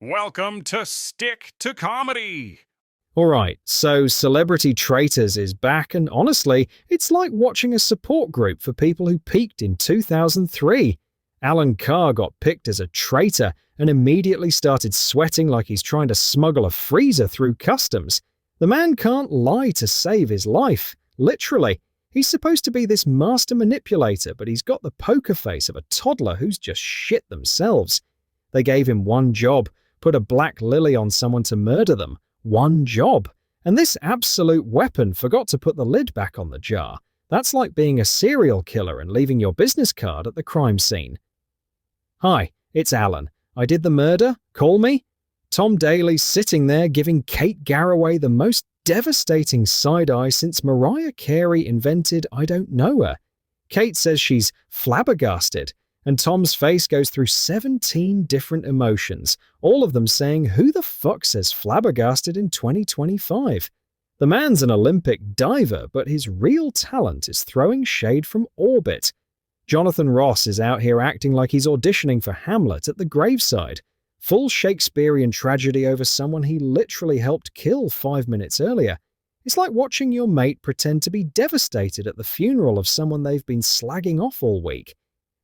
Welcome to Stick to Comedy. Alright, so Celebrity Traitors is back, and honestly, it's like watching a support group for people who peaked in 2003. Alan Carr got picked as a traitor and immediately started sweating like he's trying to smuggle a freezer through customs. The man can't lie to save his life, literally. He's supposed to be this master manipulator, but he's got the poker face of a toddler who's just shit themselves. They gave him one job: put a black lily on someone to murder them. One job. And this absolute weapon forgot to put the lid back on the jar. That's like being a serial killer and leaving your business card at the crime scene. Hi, it's Alan. I did the murder. Call me. Tom Daley's sitting there giving Kate Garraway the most devastating side-eye since Mariah Carey invented I Don't Know Her. Kate says she's flabbergasted, and Tom's face goes through 17 different emotions, all of them saying, who the fuck says flabbergasted in 2025? The man's an Olympic diver, but his real talent is throwing shade from orbit. Jonathan Ross is out here acting like he's auditioning for Hamlet at the graveside. Full Shakespearean tragedy over someone he literally helped kill 5 minutes earlier. It's like watching your mate pretend to be devastated at the funeral of someone they've been slagging off all week.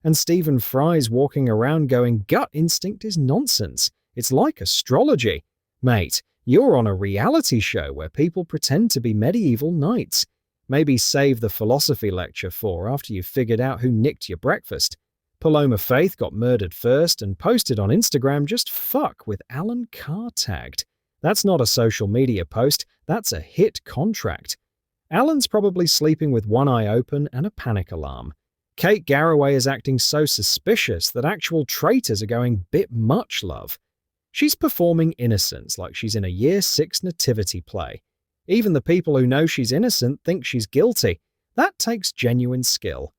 And Stephen Fry's walking around going, gut instinct is nonsense. It's like astrology. Mate, you're on a reality show where people pretend to be medieval knights. Maybe save the philosophy lecture for after you've figured out who nicked your breakfast. Paloma Faith got murdered first and posted on Instagram just fuck with Alan Carr tagged. That's not a social media post, that's a hit contract. Alan's probably sleeping with one eye open and a panic alarm. Kate Garraway is acting so suspicious that actual traitors are going bit much love. She's performing innocence like she's in a Year 6 nativity play. Even the people who know she's innocent think she's guilty. That takes genuine skill.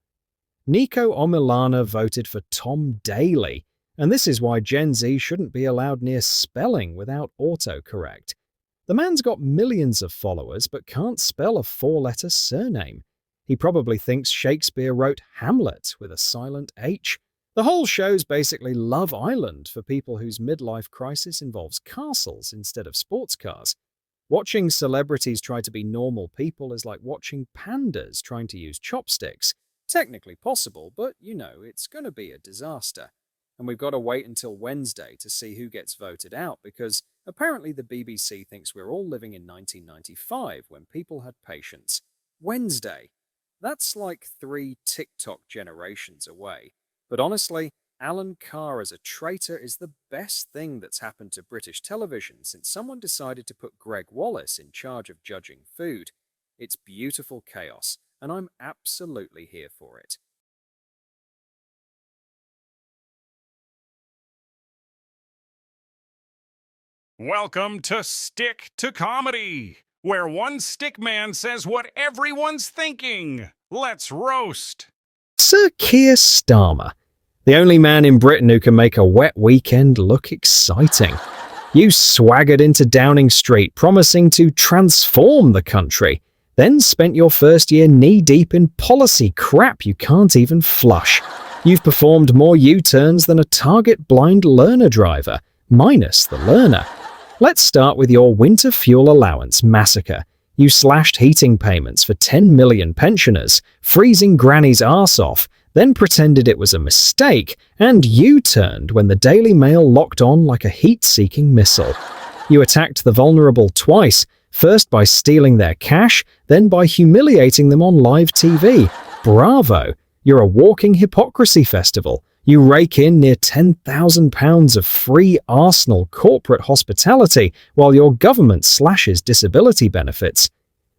Nico Omilana voted for Tom Daley, and this is why Gen Z shouldn't be allowed near spelling without autocorrect. The man's got millions of followers but can't spell a 4-letter surname. He probably thinks Shakespeare wrote Hamlet with a silent H. The whole show's basically Love Island for people whose midlife crisis involves castles instead of sports cars. Watching celebrities try to be normal people is like watching pandas trying to use chopsticks. Technically possible, but you know, it's going to be a disaster. And we've got to wait until Wednesday to see who gets voted out, because apparently the BBC thinks we're all living in 1995 when people had patience. Wednesday. That's like 3 TikTok generations away. But honestly, Alan Carr as a traitor is the best thing that's happened to British television since someone decided to put Greg Wallace in charge of judging food. It's beautiful chaos, and I'm absolutely here for it. Welcome to Stick to Comedy, where one stick man says what everyone's thinking. Let's roast. Sir Keir Starmer, the only man in Britain who can make a wet weekend look exciting. You swaggered into Downing Street promising to transform the country, then spent your first year knee-deep in policy crap you can't even flush. You've performed more U-turns than a Target blind learner driver, minus the learner. Let's start with your winter fuel allowance massacre. You slashed heating payments for 10 million pensioners, freezing Granny's arse off, then pretended it was a mistake, and U-turned when the Daily Mail locked on like a heat-seeking missile. You attacked the vulnerable twice, first by stealing their cash, then by humiliating them on live TV. Bravo! You're a walking hypocrisy festival. You rake in near £10,000 of free Arsenal corporate hospitality while your government slashes disability benefits.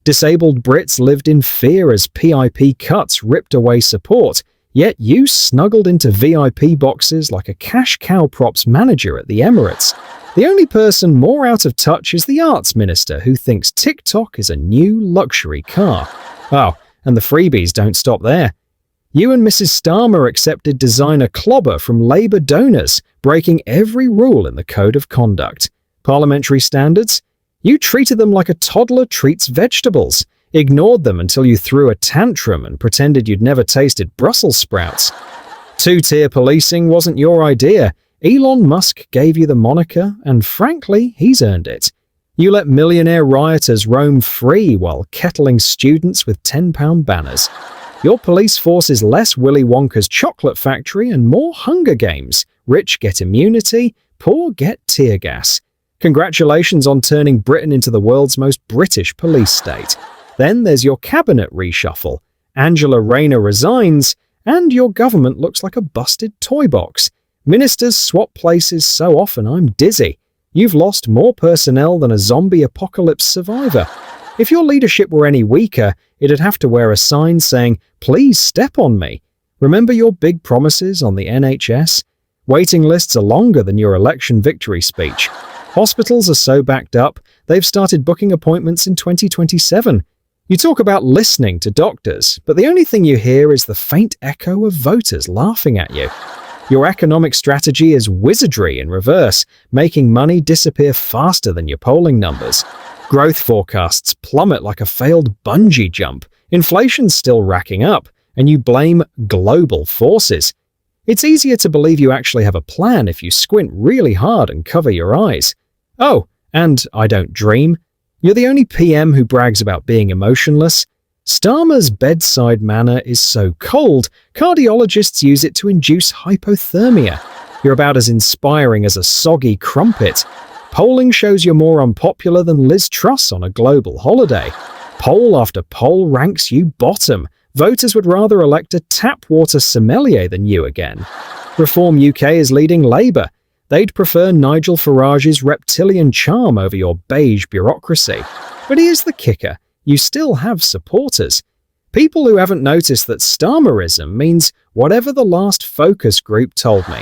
Disabled Brits lived in fear as PIP cuts ripped away support, yet you snuggled into VIP boxes like a cash cow props manager at the Emirates. The only person more out of touch is the arts minister who thinks TikTok is a new luxury car. Oh, and the freebies don't stop there. You and Mrs. Starmer accepted designer clobber from Labour donors, breaking every rule in the Code of Conduct. Parliamentary standards? You treated them like a toddler treats vegetables, ignored them until you threw a tantrum and pretended you'd never tasted Brussels sprouts. Two-tier policing wasn't your idea. Elon Musk gave you the moniker, and frankly, he's earned it. You let millionaire rioters roam free while kettling students with £10 banners. Your police force is less Willy Wonka's chocolate factory and more Hunger Games. Rich get immunity, poor get tear gas. Congratulations on turning Britain into the world's most British police state. Then there's your cabinet reshuffle. Angela Rayner resigns, and your government looks like a busted toy box. Ministers swap places so often I'm dizzy. You've lost more personnel than a zombie apocalypse survivor. If your leadership were any weaker, it'd have to wear a sign saying, "Please step on me." Remember your big promises on the NHS? Waiting lists are longer than your election victory speech. Hospitals are so backed up, they've started booking appointments in 2027. You talk about listening to doctors, but the only thing you hear is the faint echo of voters laughing at you. Your economic strategy is wizardry in reverse, making money disappear faster than your polling numbers. Growth forecasts plummet like a failed bungee jump. Inflation's still racking up, and you blame global forces. It's easier to believe you actually have a plan if you squint really hard and cover your eyes. Oh, and I don't dream. You're the only PM who brags about being emotionless. Starmer's bedside manner is so cold, cardiologists use it to induce hypothermia. You're about as inspiring as a soggy crumpet. Polling shows you're more unpopular than Liz Truss on a global holiday. Poll after poll ranks you bottom. Voters would rather elect a tap water sommelier than you again. Reform UK is leading Labour. They'd prefer Nigel Farage's reptilian charm over your beige bureaucracy. But here's the kicker. You still have supporters. People who haven't noticed that Starmerism means whatever the last focus group told me.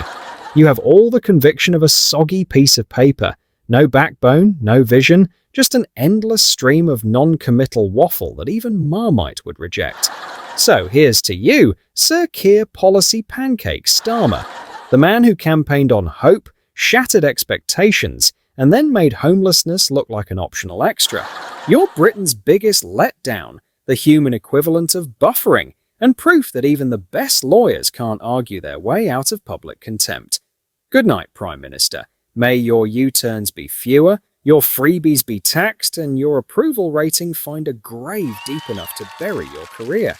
You have all the conviction of a soggy piece of paper. No backbone, no vision, just an endless stream of non-committal waffle that even Marmite would reject. So here's to you, Sir Keir Policy Pancake Starmer, the man who campaigned on hope, shattered expectations, and then made homelessness look like an optional extra. You're Britain's biggest letdown, the human equivalent of buffering, and proof that even the best lawyers can't argue their way out of public contempt. Good night, Prime Minister. May your U-turns be fewer, your freebies be taxed, and your approval rating find a grave deep enough to bury your career.